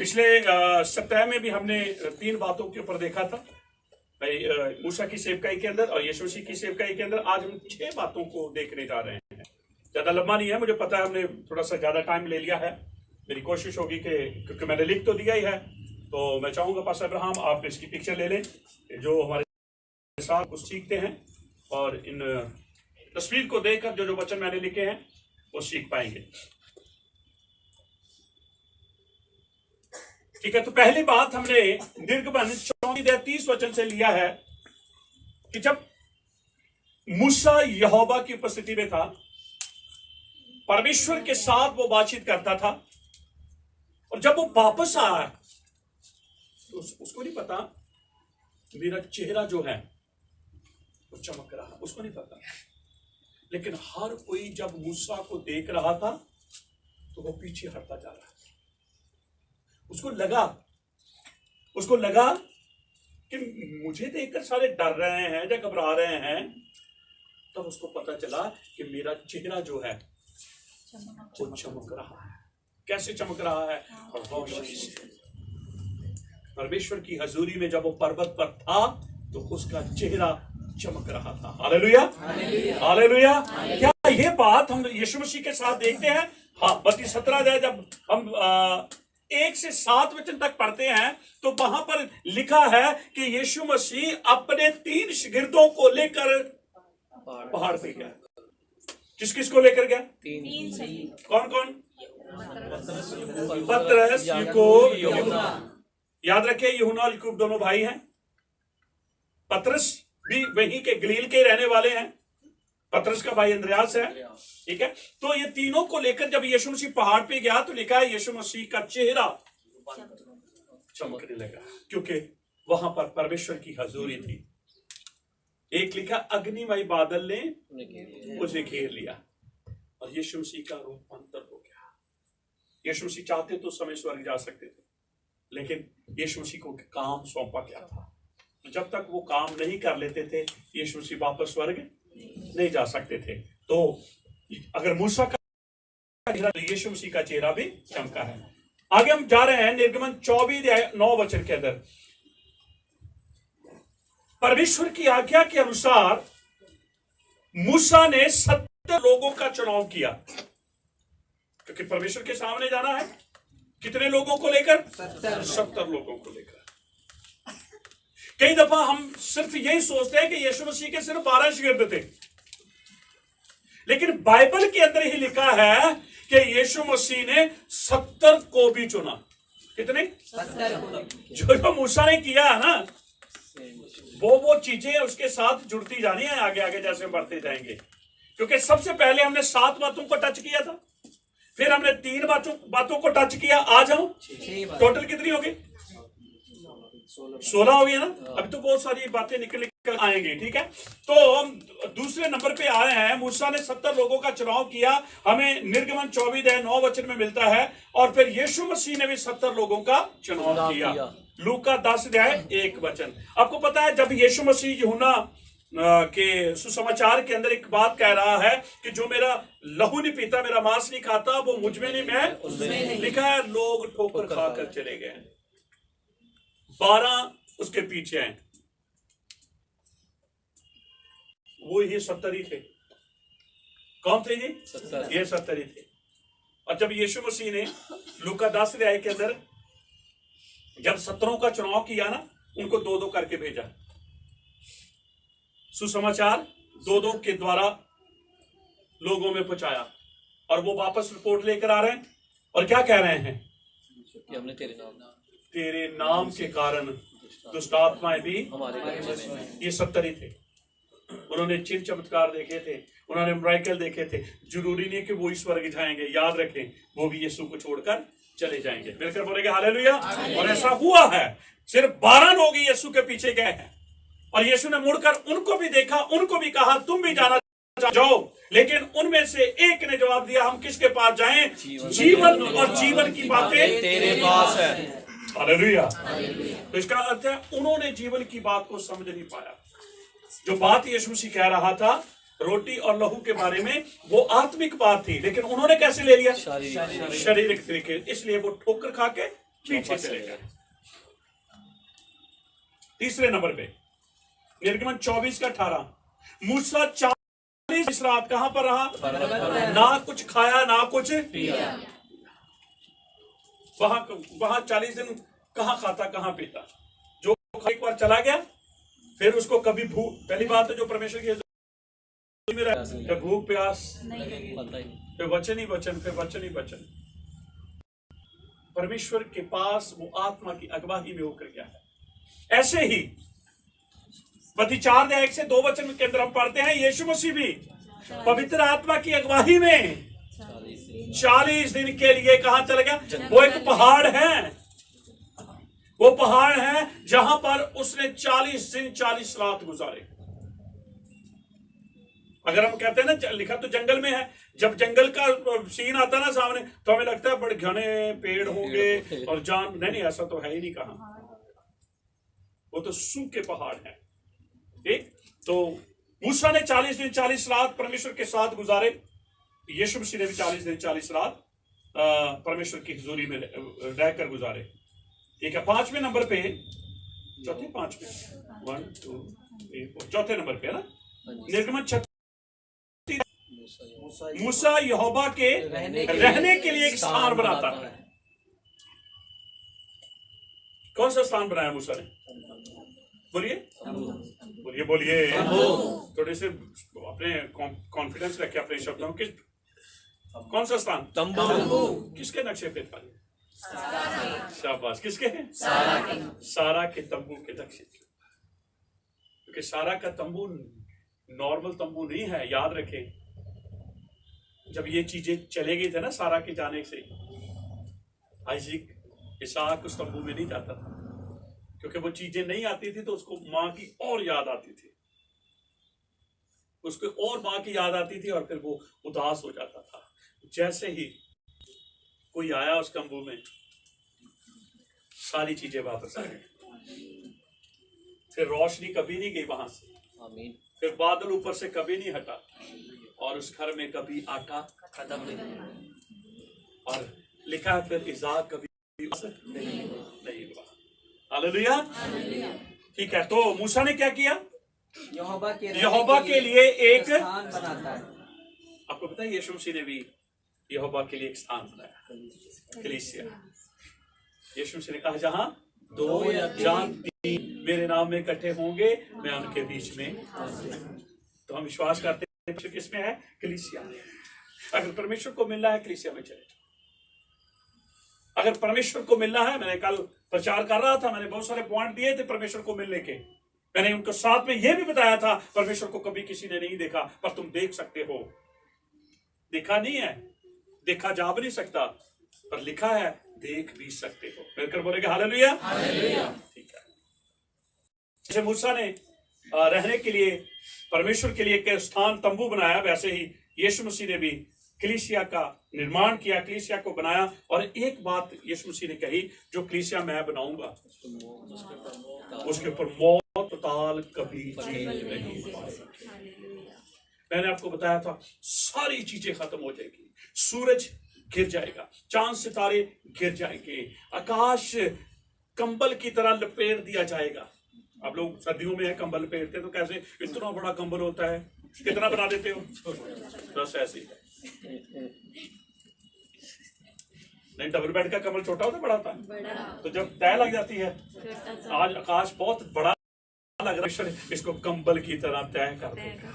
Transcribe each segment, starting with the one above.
पिछले सप्ताह में भी हमने 3 बातों के ऊपर देखा था भाई, मूसा की सेवकाई के अंदर और यीशु मसीह की सेवकाई के अंदर। आज हम 6 बातों को देखने जा रहे हैं। ज्यादा लंबा नहीं है, मुझे पता है हमने थोड़ा सा ज्यादा टाइम ले लिया है। मेरी कोशिश होगी कि क्योंकि मैंने लिख तो दिया ही है, तो मैं चाहूंगा पास्टर अब्राहम आप इसकी पिक्चर ले लें, जो हमारे साथ कुछ सीखते हैं और इन तस्वीर को देखकर जो जो वचन मैंने लिखे हैं वो सीख पाएंगे। ठीक है, तो पहली बात हमने निर्गमन 34:30 वचन से लिया है कि जब मूसा यहोवा की उपस्थिति में था, परमेश्वर के साथ वो बातचीत करता था, और जब वो वापस आया तो उसको नहीं पता मेरा चेहरा जो है वो चमक रहा, उसको नहीं पता। लेकिन हर कोई जब मूसा को देख रहा था तो वो पीछे हटता जा रहा है। उसको लगा कि मुझे देखकर सारे डर रहे हैं या घबरा रहे हैं। तब उसको पता चला कि मेरा चेहरा जो है वो चमक रहा है। कैसे चमक रहा है? रोशनी से। परमेश्वर की हजूरी में जब वो पर्वत पर था तो उसका चेहरा चमक रहा था। Hallelujah, hallelujah. क्या ये बात हम यीशु मसीह के साथ देखते हैं? हाँ, मत्ती 17 जब हम 1 से 7 वचन तक पढ़ते हैं तो वहां पर लिखा है कि यीशु मसीह अपने 3 शागिर्दों को लेकर पहाड़ पे गया। किस किस को लेकर गया? 3। कौन कौन? पतरस, याकूब, यूहन्ना। याद रखिए, यूहन्ना और याकूब दोनों भाई हैं। पतरस भी वहीं के गलील के रहने वाले हैं। पतरस का भाई अंद्रयास है। ठीक है, तो ये तीनों को लेकर जब यीशु मसीह पहाड़ पे गया तो लिखा है यीशु मसीह का चेहरा चमकने लगा, क्योंकि वहां पर परमेश्वर की हजूरी थी। एक लिखा अग्निमय बादल ने उसे घेर लिया और यीशु मसीह का रूप अंतर हो गया। यीशु मसीह चाहते तो समय स्वर्ग जा सकते थे, लेकिन यीशु मसीह को काम सौंपा गया था। तो जब तक वो काम नहीं कर लेते थे यीशु मसीह वापस स्वर्ग नहीं जा सकते थे। तो अगर मूसा का चेहरा तो यीशु मसीह का चेहरा भी चमका है। आगे हम जा रहे हैं निर्गमन 24:9 वचन के अंदर। परमेश्वर की आज्ञा के अनुसार मूसा ने 70 लोगों का चुनाव किया, क्योंकि परमेश्वर के सामने जाना है। कितने लोगों को लेकर? 70 लोगों को लेकर। कई दफा हम सिर्फ यही सोचते हैं कि यीशु मसीह के सिर्फ 12 शागिर्द थे, लेकिन बाइबल के अंदर ही लिखा है कि यीशु मसीह ने 70 को भी चुना। कितने? 70। जो मूसा ने किया है ना, वो चीजें उसके साथ जुड़ती जानी है आगे आगे जैसे बढ़ते जाएंगे। क्योंकि सबसे पहले हमने 7 बातों को टच किया था, फिर हमने 3 बातों को टच किया। आज हम टोटल कितनी होगी? 16 हो गई ना। अभी तो बहुत सारी बातें निकल आएंगी। ठीक है, तो हम दूसरे नंबर पे आए हैं। मूसा ने 70 लोगों का चुनाव किया, हमें निर्गमन 24:9 वचन में मिलता है। और फिर यीशु मसीह ने भी 70 लोगों का चुनाव किया। लूका 10:1 वचन। आपको पता है जब यीशु मसीह यूहन्ना के सुसमाचार के अंदर एक बात कह रहा है कि जो मेरा लहू नहीं पीता, मेरा मांस नहीं खाता, वो मुझ में नहीं मैं उसमें। लिखा है लोग ठोकर खाकर चले गए। 12 उसके पीछे हैं, वो ये 70 ही थे। कौन थे ये? 70। ये 70 ही थे। और जब यीशु मसीह ने लूका 10:1 के अंदर जब 70 का चुनाव किया ना, उनको 2-2 करके भेजा। सुसमाचार 2-2 के द्वारा लोगों में पहुंचाया, और वो वापस रिपोर्ट लेकर आ रहे हैं और क्या कह रहे हैं कि हमने तेरे नाम के कारण दुष्ट आत्माएं भी हमारे। ये 70 ही थे। उन्होंने चिन्ह चमत्कार देखे थे, उन्होंने मिरेकल देखे थे। जरूरी नहीं कि वो स्वर्ग जाएंगे, याद रखें वो भी यीशु को छोड़कर चले जाएंगे। मिलकर बोलेंगे हालेलुया। और ऐसा हुआ है, सिर्फ 12 लोग यीशु के पीछे गए हैं, और यीशु ने मुड़कर उनको भी देखा, उनको भी कहा तुम भी जाना जाओ। लेकिन उनमें से एक ने जवाब दिया हम किसके पास जाएं? जीवन और जीवन की बातें तेरे पास है। हालेलुया। तो इसका अर्थ है उन्होंने जीवन की बात को समझ नहीं पाया। जो बात यीशु मसीह कह रहा था रोटी और लहू के बारे में, वो आत्मिक बात थी, लेकिन उन्होंने कैसे ले लिया? शारीरिक तरीके। इसलिए वो ठोकर खा के पीछे चले गए। तीसरे नंबर पे निर्गमन 24:18, मूसा 40 रात कहां पर रहा? ना कुछ खाया ना कुछ पिया। वहां 40 दिन कहां खाता कहां पीता? जो एक बार चला गया फिर उसको कभी भूख, पहली बात है जो परमेश्वर की फिर भूख प्यास, फिर वचन ही वचन, फिर वचन ही वचन। परमेश्वर के पास वो आत्मा की अगुवाई में होकर गया है। ऐसे ही मत्ती 4:1-2 के अंदर हम पढ़ते हैं यीशु मसीह भी पवित्र आत्मा की अगुवाई में 40 दिन के लिए कहां चला गया? वो एक पहाड़ है, वो पहाड़ है जहां पर उसने 40 दिन 40 रात गुजारे। अगर हम कहते हैं ना लिखा तो जंगल में है, जब जंगल का सीन आता ना सामने तो हमें लगता है बड़े घने पेड़ होंगे और जान, नहीं ऐसा तो है ही नहीं। कहा वो तो सूखे पहाड़ है। ठीक, तो मूसा ने 40 दिन 40 रात परमेश्वर के साथ गुजारे, यीशु मसीह ने भी 40 दिन 40 रात परमेश्वर की हुजूरी में रहकर गुजारे। ठीक है, 5वें नंबर पे, चौथे 5वें 1 2 3 4 चौथे नंबर पे है ना, निर्गमन 36, मूसा यहोवा के रहने के लिए एक स्थान बनाता है। कौन सा स्थान बनाया मूसा ने? बोलिए बोलिए बोलिए, थोड़े से अपने कॉन्फिडेंस रखे अपने शब्दों के। कौन सा स्थान? तंबू। किसके नक्शे पे था? शाबाश, किसके? सारा के तंबू के नक्शे। क्योंकि सारा का तंबू नॉर्मल तंबू नहीं है, याद रखें। जब ये चीजें चले गई थे ना सारा के जाने से, आइज़िक इसहाक उस तंबू में नहीं जाता था, क्योंकि वो चीजें नहीं आती थी तो उसको माँ की और याद आती थी, उसको और माँ की याद आती थी और फिर वो उदास हो जाता था। जैसे ही कोई आया उस तंबू में, सारी चीजें वापस आ गई। फिर रोशनी कभी नहीं गई वहां से, फिर बादल ऊपर से कभी नहीं हटा, और उस घर में कभी आटा खत्म नहीं। और लिखा है फिर इसहाक कभी नहीं हुआ। हालेलुया। ठीक है, तो मूसा ने क्या किया? यहोवा के लिए एक स्थान बनाता है। आपको पता है यीशु मसीह ने भी यहोवा के लिए एक स्थान बनाया, कलीसिया। यीशु मसीह ने कहा जहां 2 या 3 मेरे नाम में इकट्ठे होंगे मैं उनके बीच में। तो हम विश्वास करते हैं किसमें है? कलीसिया में। अगर परमेश्वर को मिलना है कलीसिया में चले। अगर परमेश्वर को मिलना है, मैंने कल प्रचार कर रहा था, मैंने बहुत सारे पॉइंट दिए थे परमेश्वर को मिलने के। मैंने उनको साथ में यह भी बताया था परमेश्वर को कभी किसी ने नहीं देखा, पर तुम देख सकते हो। देखा नहीं है, देखा जा भी नहीं सकता, पर लिखा है देख भी सकते हो। मिलकर बोलेंगे हालेलुया। ठीक है, जैसे मूसा ने रहने के लिए परमेश्वर के लिए एक स्थान तंबू बनाया, वैसे ही यीशु मसीह ने भी कलीसिया का निर्माण किया, कलीसिया को बनाया। और एक बात यीशु मसीह ने कही, जो कलीसिया मैं बनाऊंगा उसके ऊपर मौत ताल कभी जीत नहीं पाएगी। मैंने आपको बताया था सारी चीजें खत्म हो जाएगी, सूरज गिर जाएगा, चांद सितारे गिर जाएंगे, आकाश कंबल की तरह लपेट दिया जाएगा। आप लोग सर्दियों में है कंबल लपेटते, तो कैसे इतना बड़ा कंबल होता है, कितना बना देते हो? बस ऐसे ही। नहीं, डबल बेड का कंबल छोटा होता है, बड़ा होता है। तो जब तय लग जाती है, आज आकाश बहुत बड़ा लग रहा है, इसको कंबल की तरह तय कर देगा।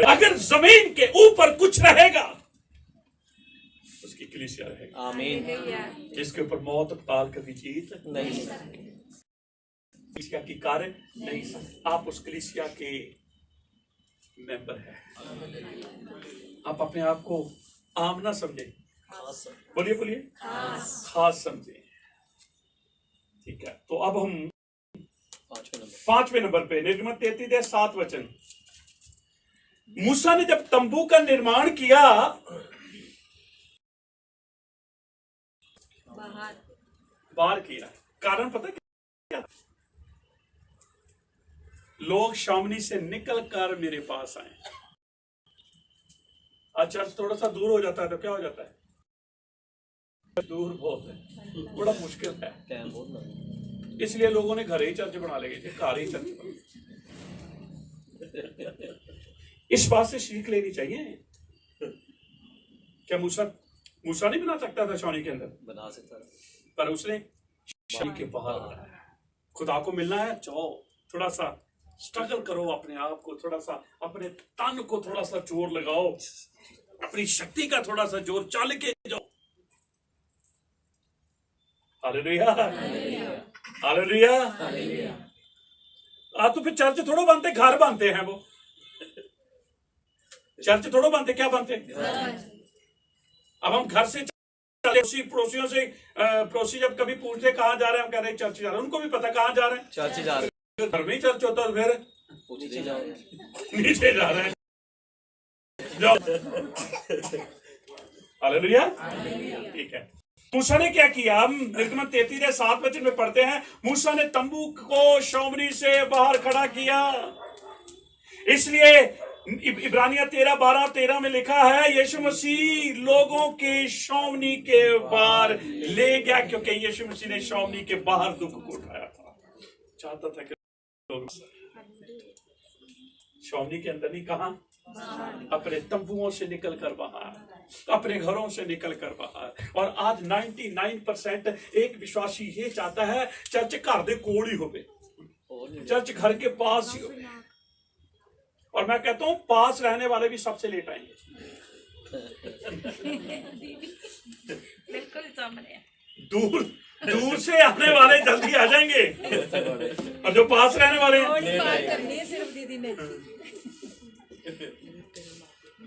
अगर जमीन के ऊपर कुछ रहेगा उसकी कलीसिया रहेगा। आमीन। जिसके ऊपर मौत ताल कभी जीत नहीं सकती, कलीसिया की कार्य नहीं सकती। आप उस कलीसिया के मेंबर हैं। आप अपने आप को आम ना समझे, बोलिए बोलिए, खास समझे। ठीक है, तो अब हम 5वें नंबर पे निर्गमन 33:7। मूसा ने जब तंबू का निर्माण किया, बाहर किया, कारण पता क्या? लोग शामनी से निकल कर मेरे पास आए। आज चर्च थोड़ा सा दूर हो जाता है तो क्या हो जाता है? दूर बहुत है, बड़ा मुश्किल है, इसलिए लोगों ने घर ही चर्च बना लेंगे, घर ही चर्च बना। इस बात से सीख लेनी चाहिए। क्या मूसा नहीं बना सकता था छावनी के अंदर? बना सकता था, पर उसने छावनी के बाहर बनाया। खुदा को मिलना है, जाओ थोड़ा सा स्ट्रगल करो, अपने आप को थोड़ा सा, अपने तन को थोड़ा सा जोर लगाओ, अपनी शक्ति का थोड़ा सा जोर चाल के जाओ। Hallelujah, hallelujah. आप तो फिर चर्च थोड़ा बनते, घर बनते हैं। वो चर्च थोड़ा बनते, क्या बनते? अब हम घर से पड़ोसियों से पड़ोसी जब कभी पूछते कहाँ जा रहे हैं, हम कह रहे हैं चर्च जा रहे हैं, उनको भी पता कहाँ जा रहे हैं, चर्च जा रहे हैं। घर में ही चर्च होता है, फिर नीचे जा रहे हैं। हालेलुया, ठीक है। मूसा ने क्या किया? हम निर्गमन 33:7 में पढ़ते हैं, मूसा ने तंबू को छावनी से बाहर खड़ा किया। इसलिए इब्रानिया 13:12-13 में लिखा है, यीशु मसीह लोगों के छावनी के बाहर ले गया, क्योंकि यीशु मसीह ने छावनी के बाहर दुख को उठाया था। चाहता था कि लोग छावनी के अंदर नहीं, कहां? अपने तंबुओं से निकलकर बाहर, अपने घरों से निकलकर बाहर। और आज 99% एक विश्वासी ये चाहता है चर्च घर दे कोल ही होवे, चर्च घर के पास ही होवे। और मैं कहता हूं पास रहने वाले भी सबसे लेट आएंगे। बिल्कुल सामने। दूर से आने वाले जल्दी आ जाएंगे, और जो पास रहने वाले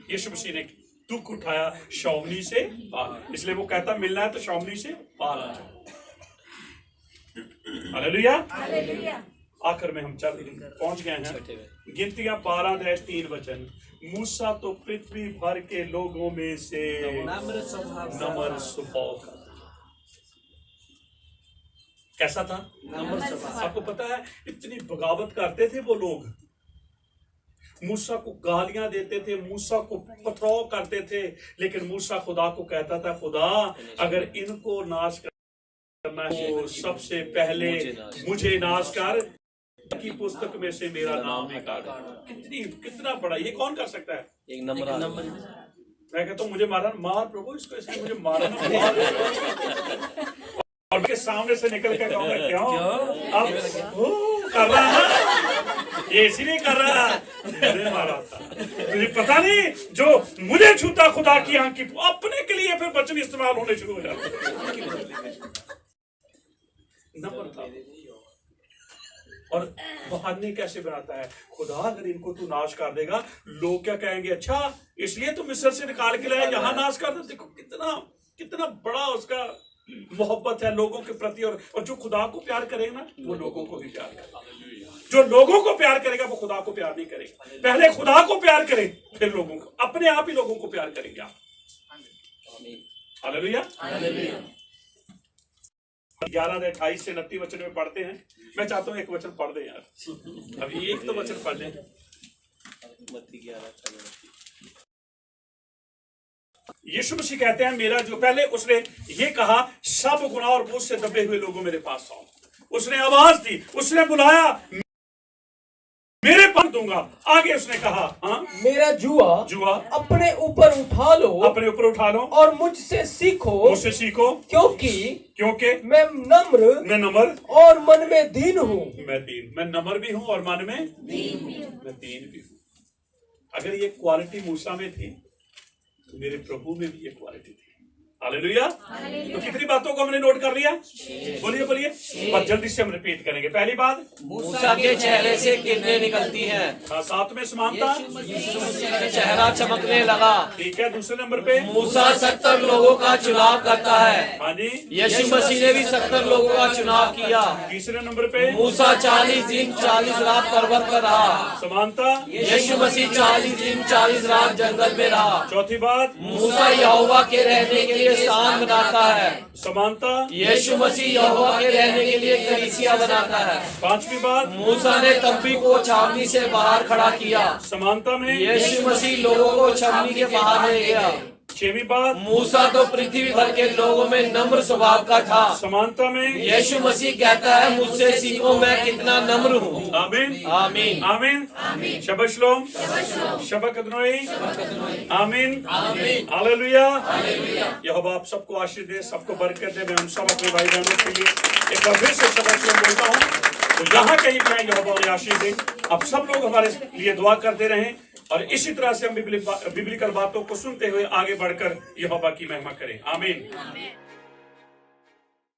यीशु मसीह ने दुख उठाया छावनी से बाहर, इसलिए वो कहता मिलना है तो छावनी से बाहर आ जाओ। Hallelujah, hallelujah. आखिर में हम पहुंच गए हैं। गिनतियां 12:3 मूसा तो पृथ्वी भर के लोगों में से नम्र स्वभाव का। कैसा था? नम्र स्वभाव। आपको पता है इतनी बगावत करते थे वो लोग, मूसा को गालियां देते थे, मूसा को पथराव करते थे, लेकिन मूसा खुदा को कहता था, खुदा अगर इनको नाश करना है तो सबसे पहले मुझे नाश कर, की पुस्तक में से मेरा नाम निकाल। कितना बड़ा, ये कौन कर सकता है? एक नंबर। मैं कहता हूँ मुझे मार प्रभु इसको, इसलिए मुझे मारना। और के सामने से निकल के कहूंगा क्यों अब कर रहा है, ये इसीलिए कर रहा है, मुझे मारा था। मुझे पता नहीं, जो मुझे छूता खुदा की आंख की, अपने के लिए फिर वचन इस्तेमाल होने शुरू हो जाते। नंबर था। और बहाने कैसे बनाता है, खुदा अगर इनको तू नाश कर देगा लोग क्या कहेंगे, अच्छा इसलिए तू मिस्र से निकाल के लाया, यहाँ नाश कर दे। देखो कितना बड़ा उसका मोहब्बत है लोगों के प्रति। और जो खुदा को प्यार करेगा ना वो लोगों को भी प्यार करेगा। जो लोगों को प्यार करेगा वो खुदा को प्यार नहीं करेगा। पहले खुदा को प्यार करे, फिर लोगों को, अपने आप ही लोगों को प्यार करेंगे आप। Hallelujah, hallelujah. 11:28 से 29 वचन में पढ़ते हैं। मैं चाहता हूँ एक वचन पढ़ दे यार, अभी एक तो वचन पढ़ लें। यीशु मसीह कहते हैं, मेरा जो, पहले उसने ये कहा सब गुनाह और बोझ से दबे हुए लोगों मेरे पास आओ। उसने आवाज दी, उसने बुलाया, मेरे पास दूंगा। आगे उसने कहा, हाँ मेरा जुआ अपने ऊपर उठा लो और मुझसे सीखो क्योंकि मैं नम्र और मन में दीन हूँ। मैं नम्र भी हूँ और मन में मैं दीन भी हूँ। अगर ये क्वालिटी मूसा में थी तो मेरे प्रभु में भी ये क्वालिटी थी। हालेलुया। तो कितनी बातों को हमने नोट कर लिया? बोलिए। और जल्दी से हम रिपीट करेंगे। पहली बात, मूसा के चेहरे से किरणें निकलती हैं। साथ में समानता, चेहरा चमकने लगा। ठीक है। दूसरे नंबर पे, मूसा 70 लोगों का चुनाव करता है। हाँ जी। यीशु मसीह ने भी 70 लोगों का चुनाव किया। तीसरे नंबर पे, मूसा 40 दिन 40 रात पर्वत पर रहा। समानता, यीशु मसीह 40 दिन 40 रात जंगल में रहा। चौथी बात, मूसा यहोवा के रहने के लिए स्थान बनाता है। समानता, यीशु मसीह यहोवा के रहने के लिए कलीसिया बनाता है। पांचवी बात, मूसा ने तंबू को छावनी से बाहर खड़ा किया। समानता में यीशु मसीह लोगों को छावनी के बाहर ले गया। छठवीं बात, मूसा तो पृथ्वी भर के लोगों में नम्र स्वभाव का था। समानता में यीशु मसीह कहता है, मुझसे सीखो मैं कितना नम्र हूँ। आमीन आमीन आमीन। शबश लोम, शबक अदनोई, आमीन हालेलुया। यहोवा आप सबको आशीष दे, सबको बरकत दे। मैं उन सब अपने भाई बहनों के लिए एक बार फिर से शबश लोम बोलता हूँ, तो यहाँ कहीं मैं यहोवा उन्हें आशीष दे। अब सब लोग हमारे लिए दुआ करते रहें और इसी तरह से हम बिब्लिकल बातों को सुनते हुए आगे बढ़कर यहोवा की महिमा करें। आमीन।